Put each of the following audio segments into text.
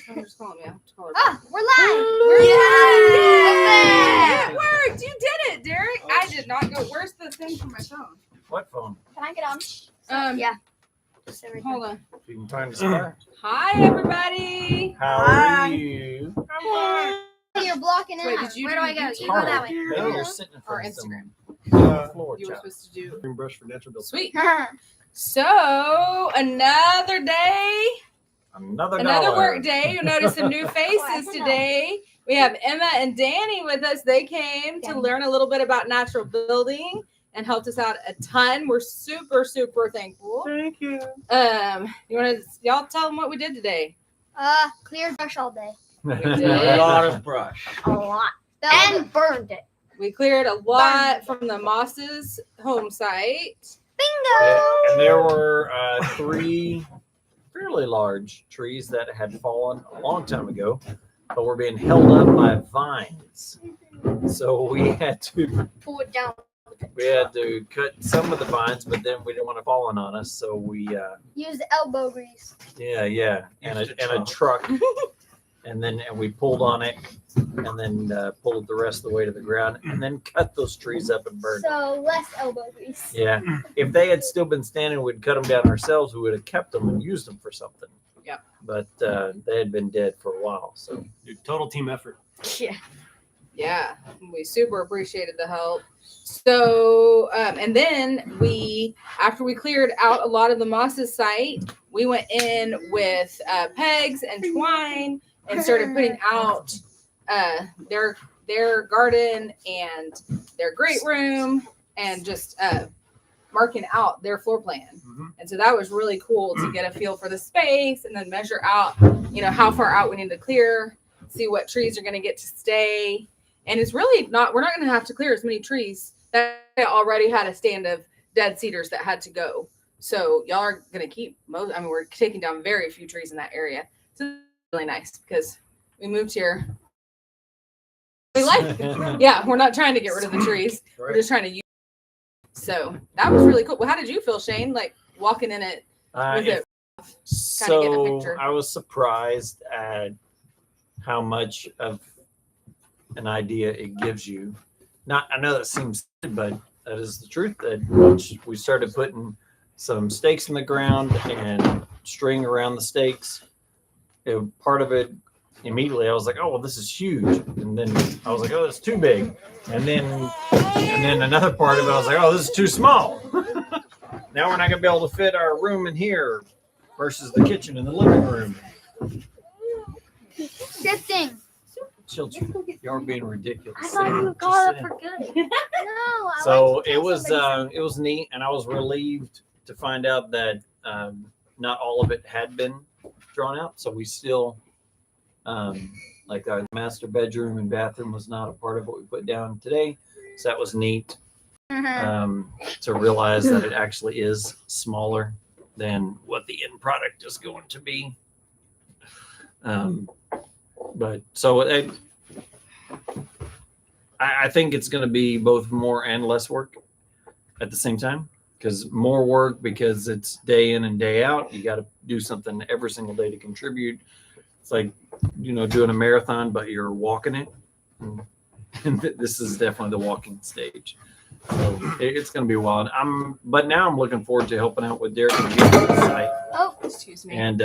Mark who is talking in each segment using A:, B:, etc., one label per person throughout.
A: I'm just calling you.
B: Oh, we're live.
A: It worked. You did it, Derek. I did not go. Where's the thing for my phone?
C: What phone?
B: Can I get on?
A: Yeah.
B: Just sit right
A: Hold on.
C: You can find us there.
A: Hi, everybody.
C: How are you?
B: there. You're blocking
A: Wait,
B: out.
A: did you
B: Where do I go?
A: YouTube?
B: You go that way.
C: No, you're sitting in
A: Or
C: front of
A: Instagram.
C: the floor,
A: You were
C: child.
A: supposed to do.
D: Brush for natural build.
A: Sweet. So another day,
C: Another
A: another
C: dollar.
A: work day. You notice some new faces today. We have Emma and Danny with us. They came to learn a little bit about natural building and helped us out a ton. We're super, super thankful.
D: Thank you.
A: You want to y'all tell them what we did today?
B: Cleared brush all day.
C: A lot of brush.
B: A lot. And burned it.
A: We cleared a lot from the Moss's home site.
B: Bingo!
C: And there were 3 fairly large trees that had fallen a long time ago, but were being held up by vines. So we had to
B: Pull it down.
C: cut some of the vines, but then we didn't want it falling on us, so we
B: Use the elbow grease.
C: and a truck. And we pulled on it, and then pulled it the rest of the way to the ground, and then cut those trees up and burned them.
B: So less elbow grease.
C: Yeah, if they had still been standing, we'd cut them down ourselves. We would have kept them and used them for something.
A: Yeah.
C: But they had been dead for a while, so
D: Dude, total team effort.
B: Yeah.
A: Yeah, we super appreciated the help. So, and then after we cleared out a lot of the Moss's site, we went in with pegs and twine and started putting out their garden and their great room and just marking out their floor plan.
D: Mm-hmm.
A: And so that was really cool to get a feel for the space and then measure out, how far out we need to clear, see what trees are going to get to stay. And it's really we're not going to have to clear as many trees. That already had a stand of dead cedars that had to go. So y'all are going to keep we're taking down very few trees in that area. So it's really nice because we moved here. We like it. Yeah, we're not trying to get rid of the trees. We're just trying to use. So that was really cool. Well, how did you feel, Shane? Like walking in it with it?
C: So
A: picture.
C: I was surprised at how much of an idea it gives you. I know that seems, but that is the truth. That once we started putting some stakes in the ground and string around the stakes, part of it immediately I was like, oh, well, this is huge. And then I was like, oh, that's too big. And then another part of it, I was like, oh, this is too small. Now we're not gonna be able to fit our room in here versus the kitchen and the living room.
B: Shifting.
C: Children, you're being ridiculous.
B: I thought you
C: Just
B: got it
C: saying.
B: for good. No.
C: So it was neat, and I was relieved to find out that not all of it had been drawn out. So we still, like our master bedroom and bathroom was not a part of what we put down today. So that was neat to realize that it actually is smaller than what the end product is going to be. But so I think it's going to be both more and less work at the same time, because more work because it's day in and day out. You got to do something every single day to contribute. It's like, doing a marathon, but you're walking it. And this is definitely the walking stage. So it's going to be wild. But now I'm looking forward to helping out with Derek and Jim on the site.
B: Oh,
A: Excuse me.
C: And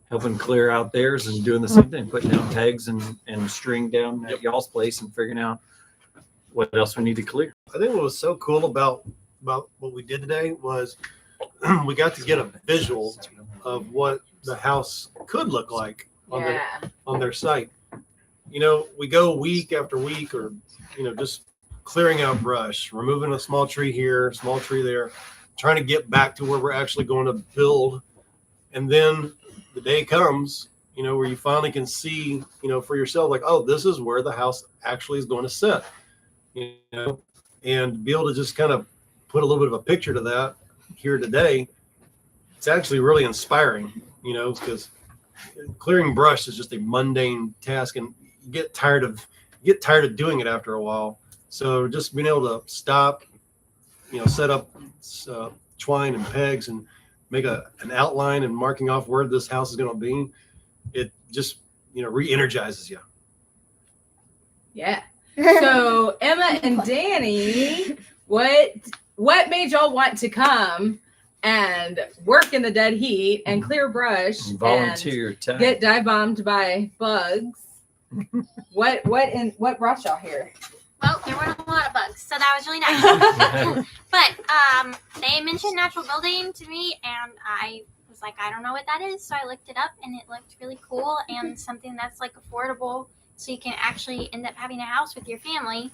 C: helping clear out theirs and doing the same thing, putting down pegs and string down at y'all's place and figuring out what else we need to clear.
D: I think what was so cool about what we did today was we got to get a visual of what the house could look like on their site. We go week after week or, just clearing out brush, removing a small tree here, small tree there, trying to get back to where we're actually going to build. And then the day comes, where you finally can see, for yourself, like, oh, this is where the house actually is going to sit, and be able to just kind of put a little bit of a picture to that here today. It's actually really inspiring, because clearing brush is just a mundane task and you get tired of doing it after a while. So just being able to stop, set up twine and pegs and make an outline and marking off where this house is going to be. it just, re-energizes you.
A: Yeah. So Emma and Danny, what made y'all want to come and work in the dead heat and clear brush
C: Volunteer
A: and
C: time.
A: get dive bombed by bugs? What brought y'all here?
E: Well, there weren't a lot of bugs, so that was really nice. But they mentioned natural building to me, and I was like, I don't know what that is. So I looked it up, and it looked really cool and something that's like affordable, so you can actually end up having a house with your family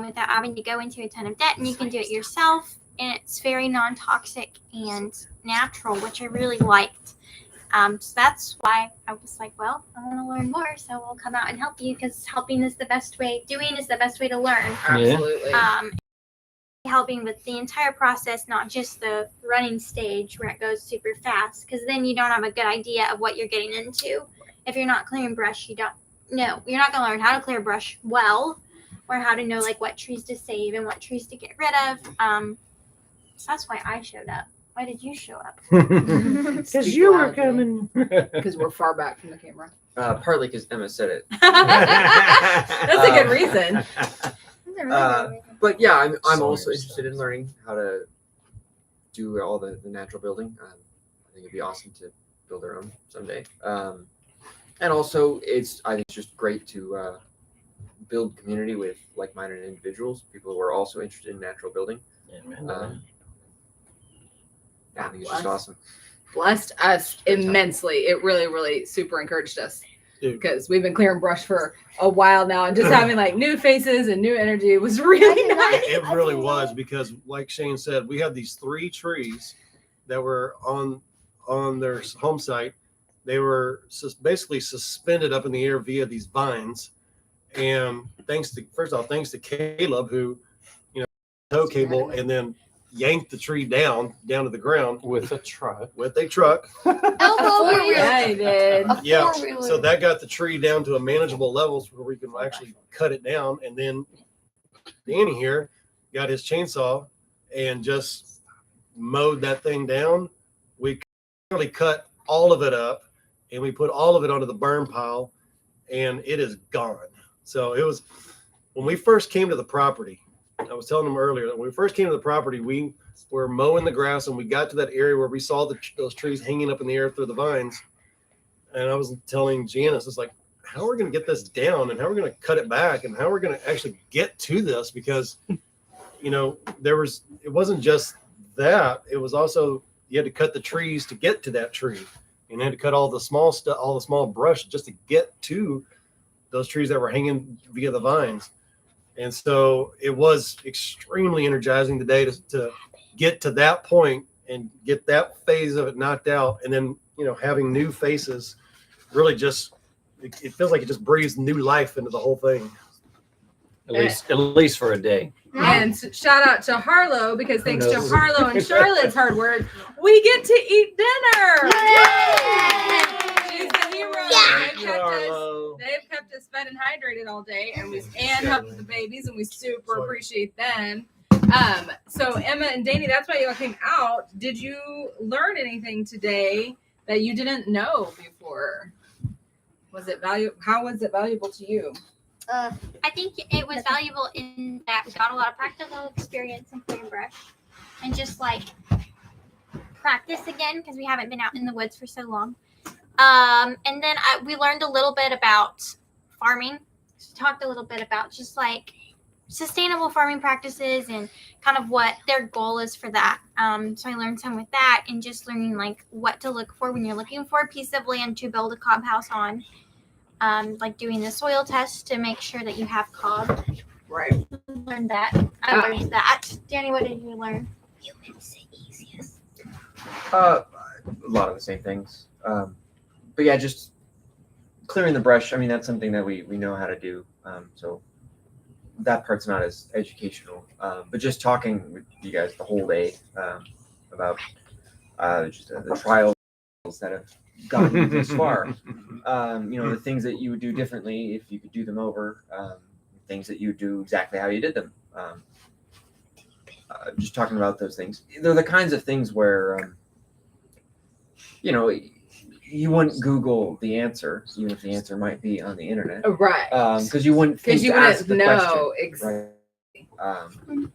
E: without having to go into a ton of debt, and you can do it yourself. And it's very non-toxic and natural, which I really liked. So that's why I was like, well, I want to learn more, so we'll come out and help you, because helping is the best way. Doing is the best way to learn.
A: Absolutely.
E: Helping with the entire process, not just the running stage where it goes super fast, because then you don't have a good idea of what you're getting into. If you're not clearing brush, you're not going to learn how to clear brush well, or how to know like what trees to save and what trees to get rid of. So that's why I showed up. Why did you show up?
C: Because you were coming.
A: Because we're far back from the camera.
F: Partly because Emma said it.
A: That's a good reason.
F: But yeah, I'm also interested in learning how to do all the natural building. I think it'd be awesome to build our own someday. And also, I think it's just great to build community with like-minded individuals, people who are also interested in natural building. I think it's just awesome.
A: Blessed us immensely. It really, really super encouraged us. Because we've been clearing brush for a while now, and just having like new faces and new energy was really nice.
D: It really was, because like Shane said, we had these 3 trees that were on their home site. They were basically suspended up in the air via these vines. And thanks to Caleb, who, tow cable and then yanked the tree down to the ground
C: With a truck.
A: Yeah, he did.
D: Yeah, so that got the tree down to a manageable level where we can actually cut it down. And then Danny here got his chainsaw and just mowed that thing down. We really cut all of it up, and we put all of it onto the burn pile, and it is gone. So it was, when we first came to the property, I was telling them earlier that when we first came to the property, we were mowing the grass, and we got to that area where we saw those trees hanging up in the air through the vines. And I was telling Janice, it's like, how are we going to get this down, and how are we going to cut it back, and how are we going to actually get to this? Because, it wasn't just that. It was also, you had to cut the trees to get to that tree, and you had to cut all the small stuff, all the small brush just to get to those trees that were hanging via the vines. And so it was extremely energizing today to get to that point and get that phase of it knocked out. And then, having new faces really just, it feels like it just breathes new life into the whole thing.
C: At least for a day.
A: And shout out to Harlow, because thanks to Harlow and Charlotte's hard work, we get to eat dinner. She's the hero. They've kept us fed and hydrated all day, and helped with the babies, and we super appreciate them. So Emma and Danny, that's why y'all came out. Did you learn anything today that you didn't know before? How was it valuable to you?
E: I think it was valuable in that we got a lot of practical experience in clearing brush, and just like practice again, because we haven't been out in the woods for so long. And then we learned a little bit about farming. We talked a little bit about just like sustainable farming practices and kind of what their goal is for that. So I learned some with that, and just learning like what to look for when you're looking for a piece of land to build a cob house on. Like doing the soil test to make sure that you have cob.
A: Right.
E: Learned that. I learned that. Danny, what did you learn? Humans the easiest.
F: A lot of the same things. But yeah, just clearing the brush. I mean, that's something that we know how to do. So that part's not as educational. But just talking with you guys the whole day about just the trials that have gotten you this far. The things that you would do differently if you could do them over. Things that you would do exactly how you did them. Just talking about those things. They're the kinds of things where, you wouldn't Google the answer, even if the answer might be on the internet,
A: Right.
F: because you wouldn't think
A: Because you
F: to ask
A: wouldn't
F: the
A: know
F: question.
A: exactly.
F: Right.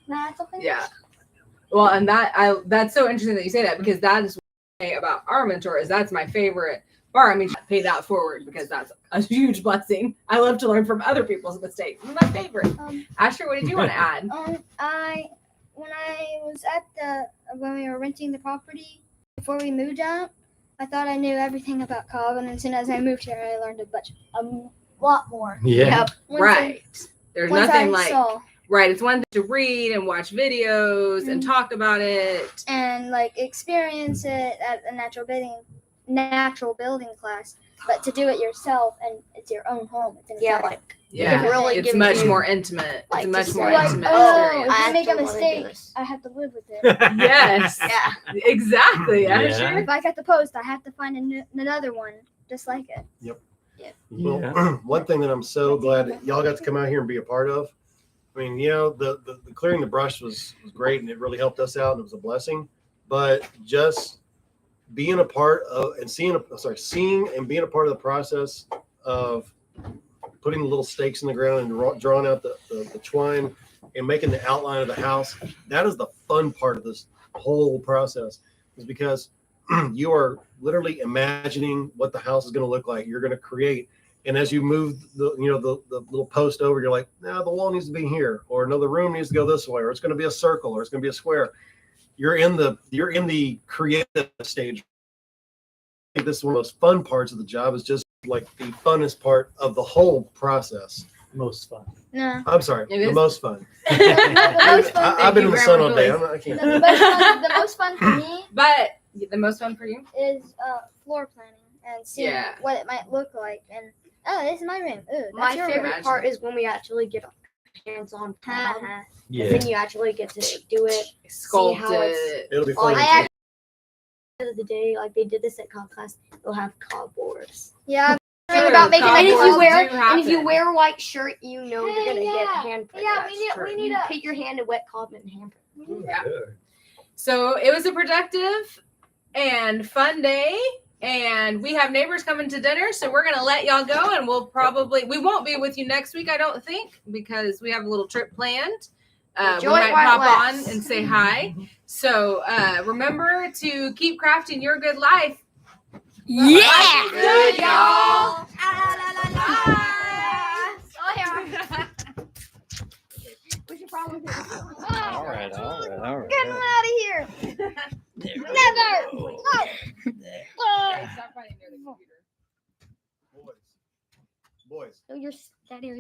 B: That's okay.
A: Yeah. Well, and that's so interesting that you say that, because that is what I say about our mentor is that's my favorite part. I mean, pay that forward because that's a huge blessing. I love to learn from other people's mistakes. It's my favorite. Asher, what did you want to add?
B: When I was when we were renting the property before we moved out, I thought I knew everything about Cobb, and as soon as I moved here, I learned a lot more.
C: Yeah.
A: Right. There's
B: Once
A: nothing
B: I
A: like
B: saw
A: right. It's one thing to read and watch videos and
B: Mhm.
A: talk about it.
B: and like experience it at a natural building class, but to do it yourself and it's your own home. It's
G: Yeah,
B: inside.
G: like
A: Yeah,
G: It really
A: it's
G: gives
A: much
G: you,
A: more intimate.
G: like,
A: It's a much
G: just
A: more
G: like,
A: intimate
B: oh,
A: experience.
B: if
G: I
B: you make a
G: actually wanna do
B: mistake,
G: this.
B: I have to live with it.
A: Yes,
G: yeah.
A: exactly.
C: Yeah.
A: Asher.
B: If I got the post, I have to find another one just like it.
D: Well,
C: Yeah.
D: one thing that I'm so glad that y'all got to come out here and be a part of. I mean, the clearing the brush was great, and it really helped us out, and it was a blessing. But just being a part of and seeing and being a part of the process of putting the little stakes in the ground and drawing out the twine and making the outline of the house, that is the fun part of this whole process, is because you are literally imagining what the house is going to look like. You're going to create. And as you move the little post over, you're like, nah, the wall needs to be here, or no, the room needs to go this way, or it's going to be a circle, or it's going to be a square. You're in the creative stage. I think this is one of the most fun parts of the job, is just like the funnest part of the whole process.
H: Most fun.
B: No.
D: I'm sorry,
A: It
D: the
A: is.
D: most fun.
B: The most fun.
D: I've been in
A: you,
D: the sun
A: Grandma
D: all day.
A: Joyce.
D: I can't.
B: The most fun for me
A: But the most fun for you?
B: is floor planning and seeing
A: Yeah.
B: what it might look like. And this is my room. Ooh, that's
G: My
B: your
G: favorite
B: room.
G: part is when we actually get our hands on Cobb.
B: Uh-huh.
C: Yeah.
G: And then you actually get to do it.
A: Sculpt
G: how it's-
A: it.
D: It'll be
G: Oh,
D: fun.
G: I End of the day, like they did this at Cobb class, they'll have Cobb boards.
B: Yeah.
A: True,
B: About making
A: Cobb
G: And if
A: boards
G: you
A: do
G: wear
A: happen.
G: a white shirt, you know you're gonna
B: Hey,
G: get
B: yeah.
G: handprint.
B: Yeah,
A: we need
G: You
B: a-
G: put your hand in wet Cobb and handprint.
A: Yeah. So it was a productive and fun day. And we have neighbors coming to dinner, so we're gonna let y'all go, and we won't be with you next week, I don't think, because we have a little trip planned. We
G: Enjoy
A: might
G: Wild
A: pop
G: West.
A: on and say hi. So remember to keep crafting your good life.
G: Yeah.
A: Life is good, y'all.
G: We should probably do this.
C: All right.
B: Get him out of here. Never. No.
A: Stop fighting near the computer.
D: Boys.
G: So your daddy